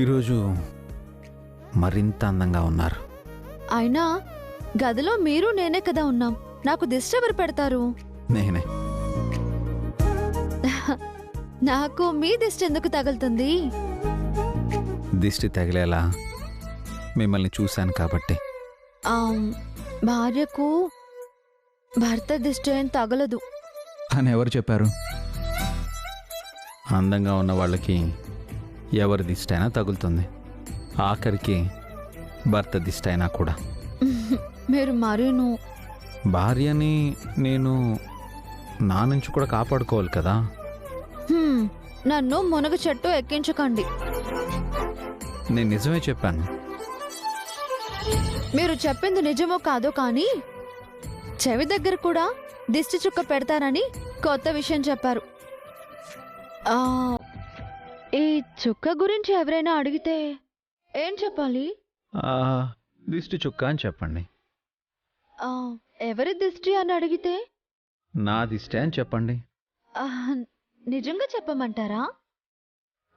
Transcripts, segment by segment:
ఈరోజు మరింత అందంగా ఉన్నారు. అయినా గదిలో మీరు నేనే కదా ఉన్నాం. నాకు దిష్టి ఎవరు పెడతారు? నేనే. నాకు మీ దిష్టి ఎందుకు తగులుతుంది? దిష్టి తగిలేలా మిమ్మల్ని చూశాను కాబట్టి. భార్యకు భర్త దిష్టి ఏం తగలదు అని ఎవరు చెప్పారు? అందంగా ఉన్న వాళ్ళకి ఎవరి దిష్టి అయినా తగులుతుంది, ఆఖరికి భర్త దిష్టి అయినా కూడా. మీరు మరీను. భార్యని నేను నా నుంచి కూడా కాపాడుకోవాలి కదా. నన్ను మునగ చెట్టు ఎక్కించకండి. నేను నిజమే చెప్పాను. మీరు చెప్పింది నిజమో కాదో కానీ చెవి దగ్గర కూడా దిష్టి చుక్క పెడతారని కొత్త విషయం చెప్పారు. ఈ చుక్క గురించి ఎవరైనా అడిగితే ఏం చెప్పాలి? దిష్టి చుక్క అని చెప్పండి. ఎవరి దిష్టి అని అడిగితే నా దిష్టి అని చెప్పండి. నిజంగా చెప్పమంటారా?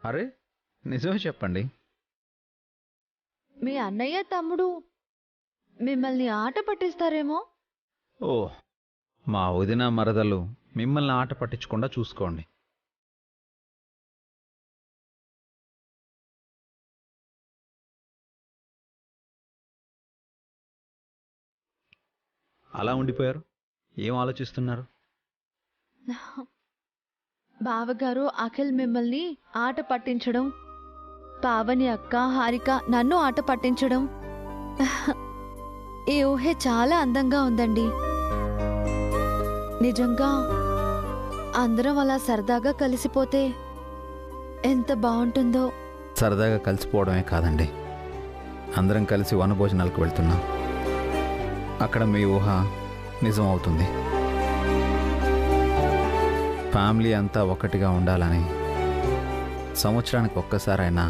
అరే నిజమే చెప్పండి. మీ అన్నయ్య తమ్ముడు మిమ్మల్ని ఆట పట్టిస్తారేమో. ఓ, మా వదిన మరదలు మిమ్మల్ని ఆట పట్టించకుండా చూసుకోండి. అలా ఉండిపోయారు, ఏం ఆలోచిస్తున్నారు? బావగారు అఖిల్ మిమ్మల్ని ఆట పట్టించడం, పావని అక్క హారిక నన్ను ఆట పట్టించడం, ఈ ఊహే చాలా అందంగా ఉందండి. నిజంగా అందరం అలా సరదాగా కలిసిపోతే ఎంత బాగుంటుందో. సరదాగా కలిసిపోవడమే కాదండి, అందరం కలిసి వనభోజనాలకు వెళ్తున్నాం. అక్కడ మీ ఊహ నిజం అవుతుంది. ఫ్యామిలీ అంతా ఒకటిగా ఉండాలని, సంవత్సరానికి ఒక్కసారైనా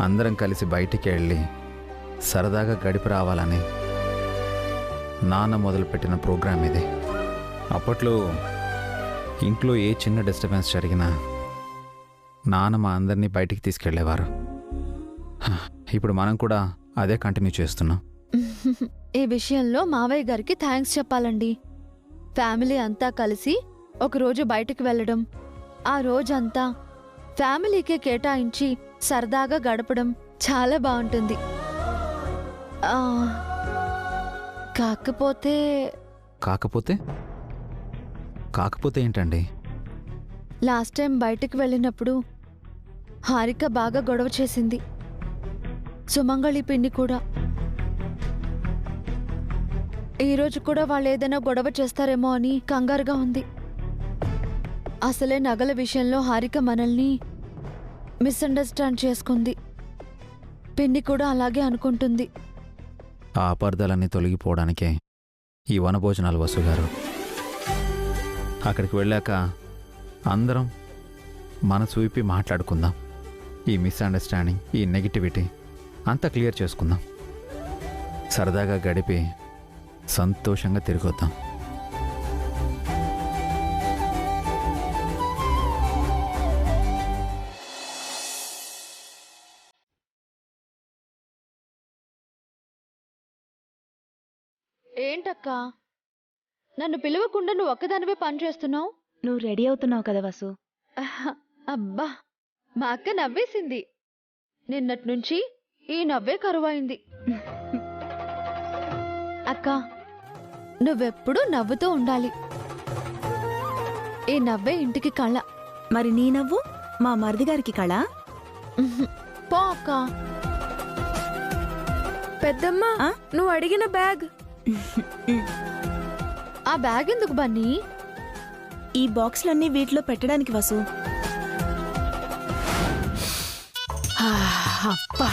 అందరం కలిసి బయటికి వెళ్ళి సరదాగా గడిపి రావాలని నాన్న మొదలుపెట్టిన ప్రోగ్రాం ఇది. అప్పట్లో ఇంట్లో ఏ చిన్న డిస్టర్బెన్స్ జరిగినా నాన్న మా అందరినీ బయటికి తీసుకెళ్లేవారు. ఇప్పుడు మనం కూడా అదే కంటిన్యూ చేస్తున్నాం. ఈ విషయంలో మావయ్య గారికి థ్యాంక్స్ చెప్పాలండి. ఫ్యామిలీ అంతా కలిసి ఒకరోజు బయటికి వెళ్ళడం, ఆ రోజంతా ఫ్యామిలీకే కేటాయించి సరదాగా గడపడం చాలా బాగుంటుంది. కాకపోతే కాకపోతే కాకపోతే ఏంటండి? లాస్ట్ టైం బయటికి వెళ్ళినప్పుడు హారిక బాగా గొడవ చేసింది, సుమంగళి పిన్ని కూడా. ఈరోజు కూడా వాళ్ళు ఏదైనా గొడవ చేస్తారేమో అని కంగారుగా ఉంది. అసలే నగల విషయంలో హారిక మనల్ని మిస్అండర్స్టాండ్ చేసుకుంది. పిన్ని కూడా అలాగే అనుకుంటుంది. ఆ అపార్థాలన్నీ తొలగిపోవడానికే ఈ వనభోజనాలు వసుగారు. అక్కడికి వెళ్ళాక అందరం మనసు విప్పి మాట్లాడుకుందాం. ఈ మిస్అండర్స్టాండింగ్, ఈ నెగిటివిటీ అంతా క్లియర్ చేసుకుందాం. సరదాగా గడిపి సంతోషంగా తిరిగొద్దాం. ఏంటక్కా, నన్ను పిలవకుండా నువ్వు ఒక్కదానివే పని చేస్తున్నావు? నువ్వు రెడీ అవుతున్నావు కదా వసు. అబ్బా, మా అక్క నవ్వేసింది. నిన్నటి నుంచి ఈ నవ్వే కరువైంది. అక్క, నువ్వెప్పుడూ నవ్వుతూ ఉండాలి. ఈ నవ్వే ఇంటికి కళ. మరి నీ నవ్వు మా మరిది గారికి కళ. పో అక్క. పెద్దమ్మా, నువ్వు అడిగిన బ్యాగ్. ఆ బ్యాగ్ ఎందుకు బన్నీ? ఈ బాక్స్లన్నీ వీటిలో పెట్టడానికి వసు. అబ్బా,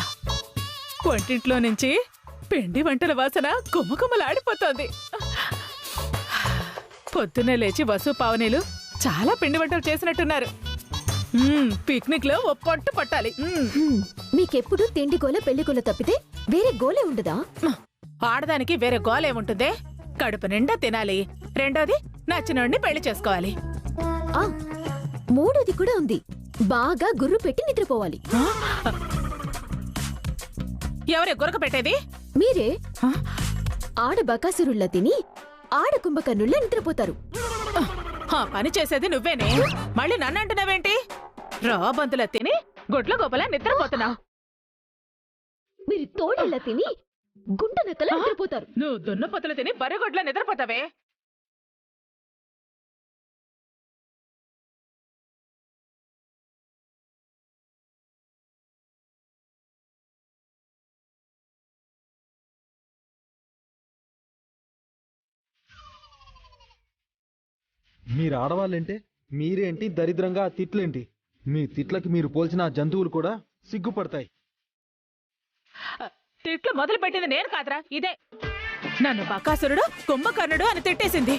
వంటింట్లో నుంచి పిండి వంటల వాసన గుమగుమలాడిపోతోంది. పొద్దున్నే లేచి వసు పావనీలు చాలా పిండి వంటలు చేసినట్టున్నారు. పిక్నిక్ లో ఓ పట్టు పట్టాలి. మీకెప్పుడు తిండి గోల పెళ్లి గోల తప్పితే వేరే గోలే ఉండదా? ఆడదానికి వేరే గోలేముంటుందే? కడుపు నిండా తినాలి, రెండోది నచ్చినోడిని పెళ్లి చేసుకోవాలి. మూడోది కూడా ఉంది, బాగా గుర్రు పెట్టి నిద్రపోవాలి. ఎవరే గురక పెట్టేది? మీరే హ? ఆడ బకాసురుల్లా తిని ఆడ కుంభకర్ణుల్లా నిద్రపోతారు. ఆ పని చేసేది నువ్వేనే, మళ్ళీ నన్ను అంటున్నావేంటి? రాబంతులా తిని గుడ్ల గోపలా నిద్రపోతున్నావు. మీరు తోడేలా తిని గుంట నక్కలా నిద్రపోతారు. నువ్వు దున్నపోతులు తిని బర్రెగొడ్ల నిద్రపోతావే. మీరు ఆడవాళ్ళేంటి, మీరేంటి దరిద్రంగా ఆ తిట్లేంటి? మీ తిట్లకి మీరు పోల్చిన ఆ జంతువులు కూడా సిగ్గుపడతాయి. తిట్లు మొదలు పెట్టింది నేను కాదురా, ఇదే. నన్ను బకాసురుడు కుంభకర్ణుడు అని తిట్టేసింది.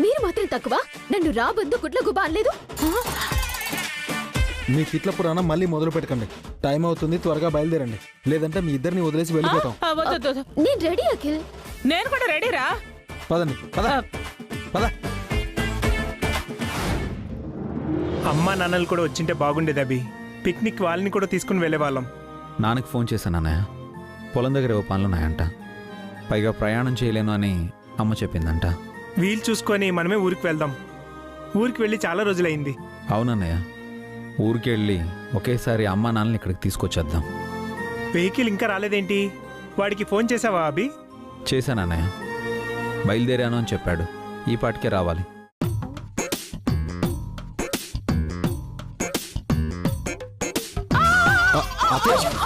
మీరు మాత్రం తక్కువ. నన్ను రాబందు గుడ్ల గుబ అనలేదు. మీ తిట్ల పురాణం మళ్ళీ మొదలు పెట్టకండి. టైం అవుతుంది, త్వరగా బయలుదేరండి, లేదంటే మీ ఇద్దరిని వదిలేసి వెళ్ళిపోతాం. వద్దు, వద్దు. నేను రెడీ అఖిల్. నేను కూడా రెడీరా. పదండి, పద పద. అమ్మా నాన్నలు కూడా వచ్చింటే బాగుండేది అభి. పిక్నిక్ వాళ్ళని కూడా తీసుకుని వెళ్ళేవాళ్ళం. నాన్నకి ఫోన్ చేశాను అన్నయ్య. పొలం దగ్గర ఏవో పనులున్నాయంట. పైగా ప్రయాణం చేయలేను అని అమ్మ చెప్పిందంట. వీలు చూసుకొని మనమే ఊరికి వెళ్దాం. ఊరికి వెళ్ళి చాలా రోజులైంది. అవునన్నయ్య, ఊరికి వెళ్ళి ఒకేసారి అమ్మ నాన్నని ఇక్కడికి తీసుకొచ్చేద్దాం. వెహికల్ ఇంకా రాలేదేంటి? వాడికి ఫోన్ చేసావా అభి? చేశానన్నయ్య, బయలుదేరాను అని చెప్పాడు. ఈ పాటికే రావాలి.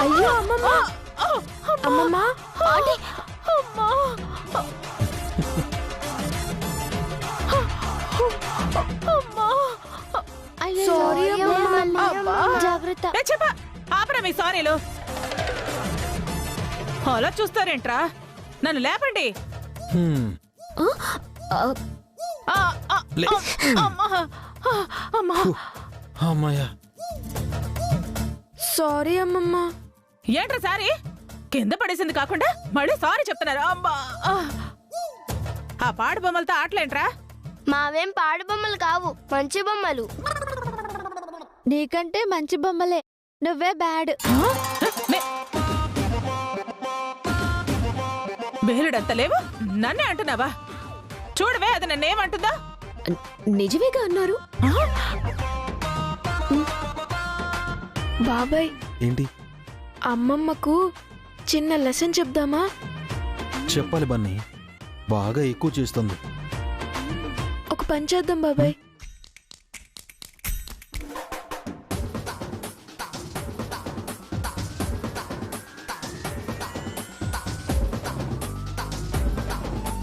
అయ్యో అమ్మమ్మ, అమ్మమ్మ, ఆంటీ. సారీ అమ్మమ్మ, జాగ్రత్త. ఏ చెప్ప, ఆపరా మీ సారీలు. అలా చూస్తారేంట్రా? నన్ను లేపండి. హ్మ్. ఆ, ఆ, లే. అమ్మా, అమ్మా. అమ్మయ్యా. సారీ అమ్మమ్మ. ఏంట్రా సారీ? కింద పడేసింది కాకుండా మళ్ళీ సారీ చెప్తున్నారు. అమ్మా. ఆ పాడు బొమ్మలతో ఆటలేంట్రా? మావేం పాడు బొమ్మలు కావు, మంచి బొమ్మలు. నీకంటే మంచి బొమ్మలే, నువ్వే బ్యాడ్. బేలుడంత లేవు, నన్నే అంటున్నావా? చూడవే, అది నన్నేమంటుందా? నిజమేగా అన్నారు. బాబాయ్, ఏంటి? అమ్మమ్మకు చిన్న లెసన్ చెప్దామా? చెప్పాలి బన్నీ, బాగా ఎక్కువ చేస్తుంది. ఒక పని చేద్దాం బాబాయ్.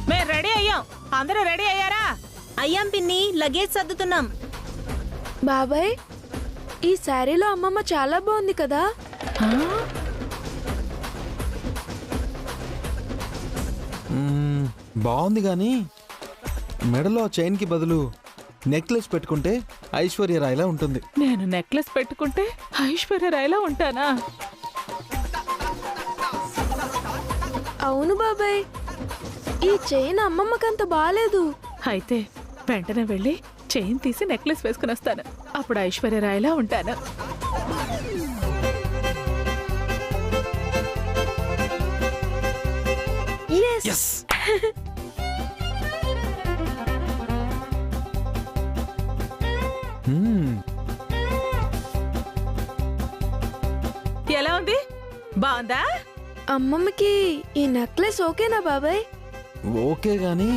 మేము రెడీ అయ్యాం. అందరూ రెడీ అయ్యారా? అయ్యాం పిన్ని, లగేజ్ సర్దుతున్నాం. బాబాయ్, ఈ శారీలో అమ్మమ్మ చాలా బాగుంది కదా? బాగుంది కానీ మెడలో చైన్కి బదులు నెక్లెస్ పెట్టుకుంటే ఐశ్వర్య రాయ్లా ఉంటుంది. నేను నెక్లెస్ పెట్టుకుంటే ఐశ్వర్య రాయ్లా ఉంటానా? అవును బాబాయ్, ఈ చైన్ అమ్మమ్మకంత బాలేదు. అయితే వెంటనే వెళ్ళి చైన్ తీసి నెక్లెస్ వేసుకుని వస్తాను. అప్పుడు ఐశ్వర్య రాయ్లా ఉంటాను. Yes. ఎలా ఉంది? బాగుందా? అమ్మమ్మకి ఈ నెక్లెస్ ఓకేనా బాబాయ్? ఓకే గానీ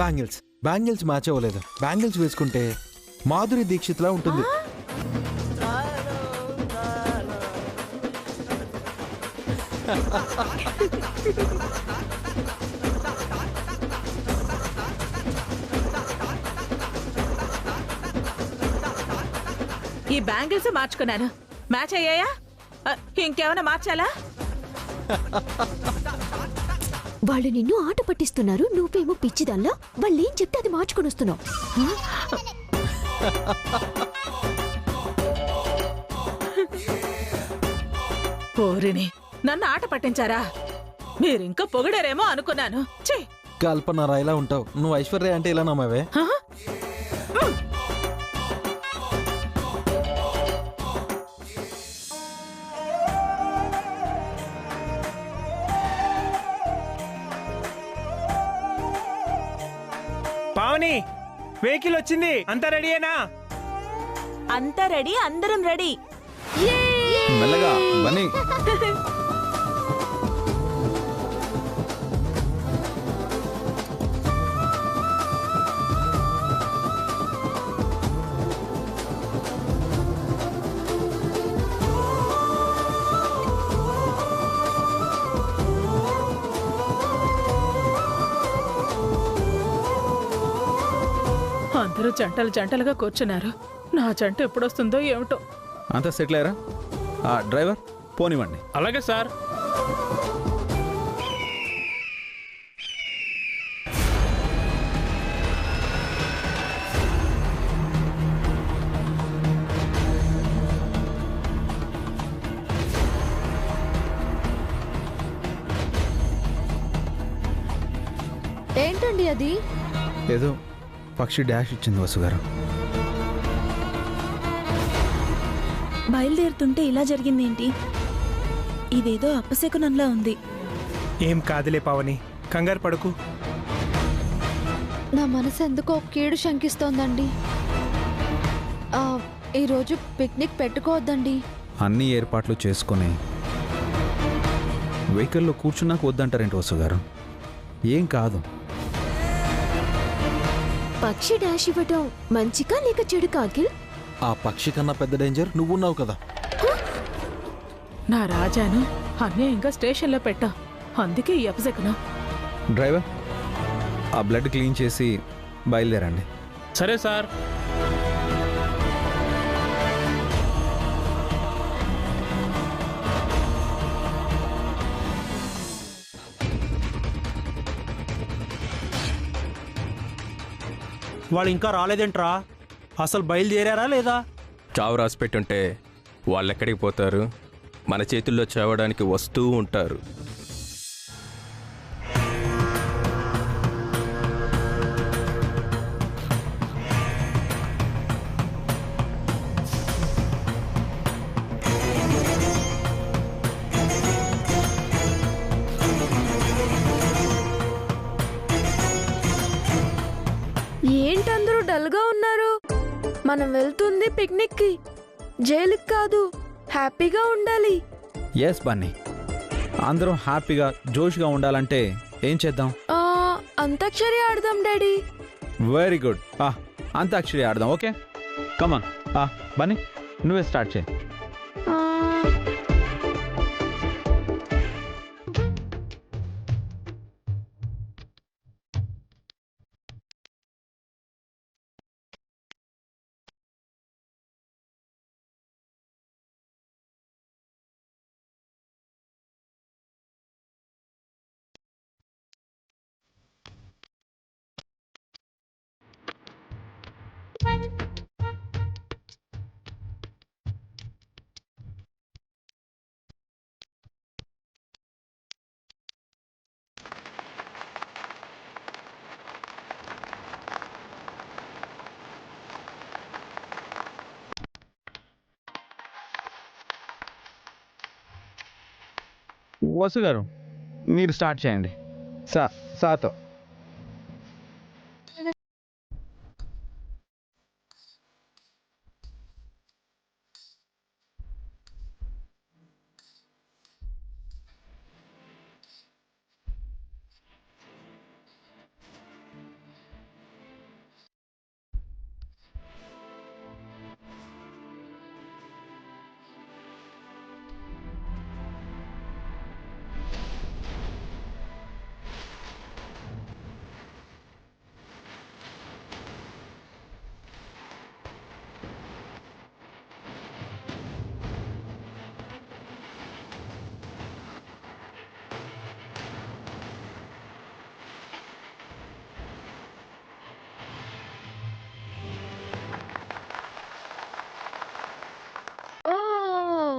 బ్యాంగిల్స్ బ్యాంగిల్స్ మ్యాచ్ అవ్వలేదు. బ్యాంగిల్స్ వేసుకుంటే మాధురి దీక్షిత్లా ఉంటుంది. ఈ బ్యాంగిల్స్ మార్చుకున్నాను. మ్యాచ్ అయ్యాయా? ఇంకేమైనా మార్చాలా? వాళ్ళు నిన్ను ఆట పట్టిస్తున్నారు. నువ్వేమో పిచ్చిదల్లా వాళ్ళేం చెప్తే అది మార్చుకొని వస్తున్నావు. పోరిని నన్ను ఆట పట్టించారా? మీరింకా పొగిడారేమో అనుకున్నాను. ఛీ! కల్పన రాయ్లా ఉంటావు నువ్వు. ఐశ్వర్య అంటే ఇలా నమ్మవే? పావని వెహికల్ వచ్చింది, అంతా రెడీయేనా? అంతా రెడీ, అందరం రెడీ. మెల్లగా బన్నీ. అందరూ జంటలు జంటలుగా కూర్చున్నారు. నా జంట ఎప్పుడొస్తుందో ఏమిటో. అంతా సెటిల్ అయ్యారా? డ్రైవర్ పోనివ్వండి. అలాగే సార్. ఏంటండి అది? ఏదో పక్షి డాష్ ఇచ్చింది వసుగారు. బయలుదేరుతుంటే ఇలా జరిగిందేంటి? ఇదేదో అపశకునంలా ఉంది. ఏం కాదులే పావని, కంగారు పడకు. నా మనసు ఎందుకో కీడు శంకిస్తోందండి. ఈరోజు పిక్నిక్ పెట్టుకోవద్దండి. అన్ని ఏర్పాట్లు చేసుకుని వెహికల్లో కూర్చున్నాక వద్దంటారేంటి వసుగారు? ఏం కాదు. పక్షి డాష్ ఇవ్వటం మంచికా లేక చెడుకా అఖిల్? ఆ పక్షి కన్నా పెద్ద డేంజర్ నువ్వున్నావు కదా. నా రాజాను అన్యాయంగా స్టేషన్లో పెట్టా, అందుకే ఈ అపశకునం. డ్రైవర్ ఆ బ్లడ్ క్లీన్ చేసి బయలుదేరండి. సరే సార్. వాళ్ళు ఇంకా రాలేదేంట్రా? అసలు బయలుదేరారా లేదా? చావు రాసి పెట్టుంటే వాళ్ళెక్కడికి పోతారు? మన చేతుల్లో చావడానికి వస్తూ ఉంటారు. ఏంటందరూ డల్గా ఉన్నారు? మనం వెళ్తుంది పిక్నిక్ కి, జైలుకి కాదు. హ్యాపీగా ఉండాలి. ఎస్ బన్నీ, అందరం హ్యాపీగా జోష్గా ఉండాలంటే ఏం చేద్దాం? అంతాక్షరి ఆడదాం డాడీ. Very good. అంతాక్షరి ఆడదాం. Okay come on. బన్నీ నువ్వే స్టార్ట్ చేయి. వసు గారు మీరు స్టార్ట్ చేయండి. సాతో.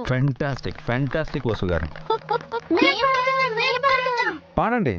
ఫ్యాంటాస్టిక్ ఫ్యాంటాస్టిక్ వసు గారు. పాడండి.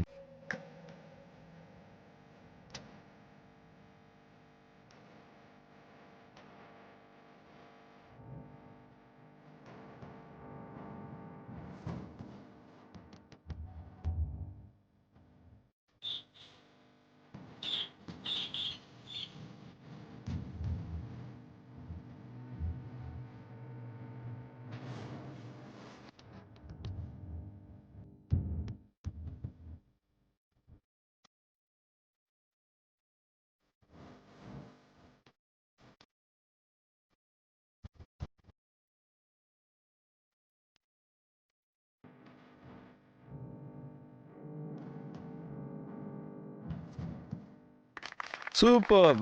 సూపర్.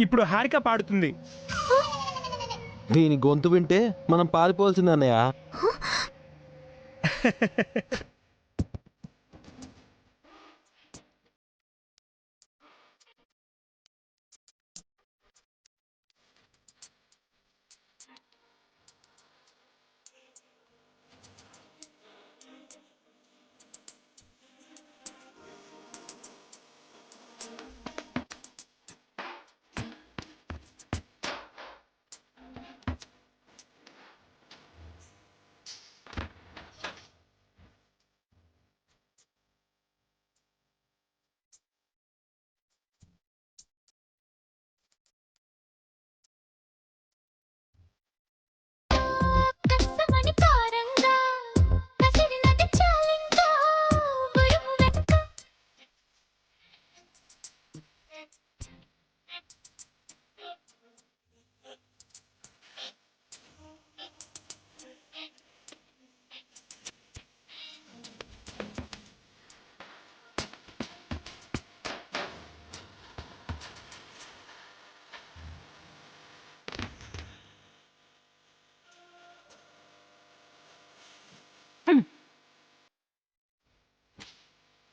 ఇప్పుడు హారిక పాడుతుంది. దీని గొంతు వింటే మనం పారిపోవాల్సింది అన్నయ్య.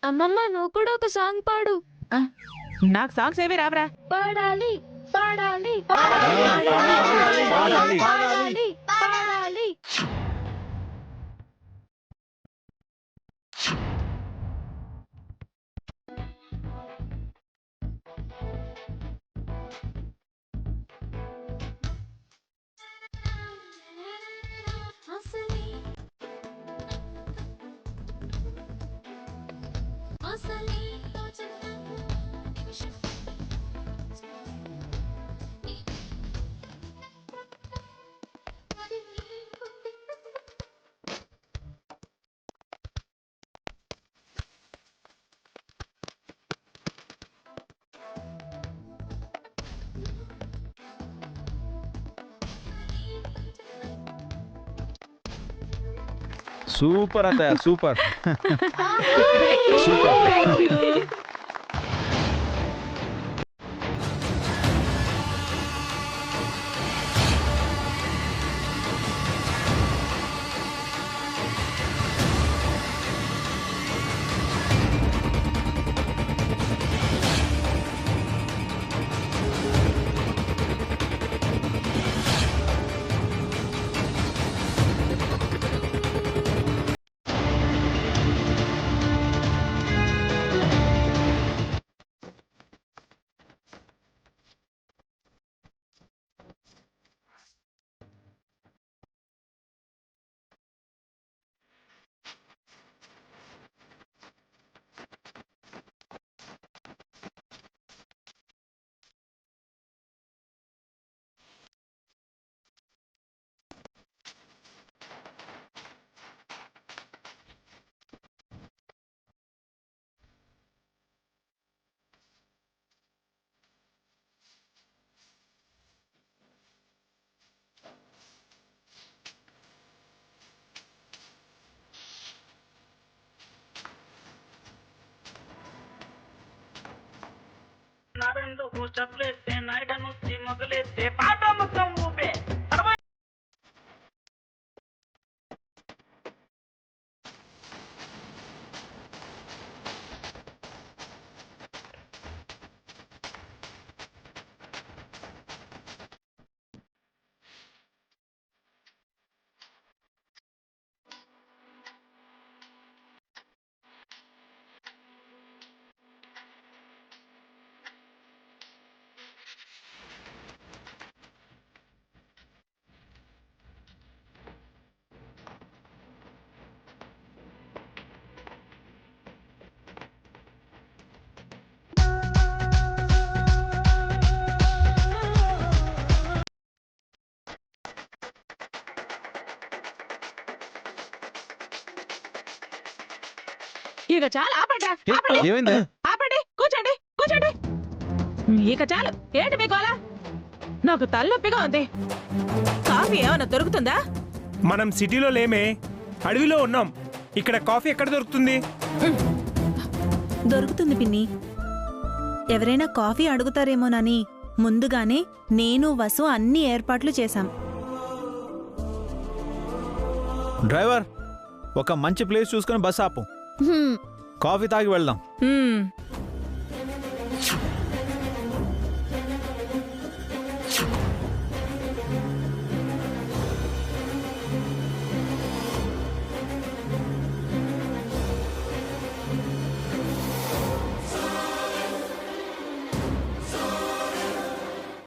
అమ్మమ్మ నువ్వు కూడా ఒక సాంగ్ పాడు. నాకు సాంగ్స్ ఏవి రావరా? పాడాలి పాడాలి పాడాలి పాడాలి పాడాలి. సూపర్ అత్తయ్య, సూపర్. ఇక చాలు, ఆపండి ఏ, ఆపండి ఏమైంది? ఆపండి, కూర్చోండి కూర్చోండి. ఇక చాలు, ఏంటి మీ గోల? నాకు తలనొప్పిగా ఉంది. కాఫీ ఏమైనా దొరుకుతుందా? మనం సిటీలో లేమే, అడవిలో ఉన్నాం. ఇక్కడ కాఫీ ఎక్కడ దొరుకుతుంది? దొరుకుతుంది పిన్ని. ఎవరైనా కాఫీ అడుగుతారేమోనని ముందుగానే నేను వసు అన్ని ఏర్పాట్లు చేశాం. డ్రైవర్, ఒక మంచి ప్లేస్ చూసుకొని బస్ ఆపు. హ్మ్. కాఫీ తాగి వెళ్దాం. మ్మ్.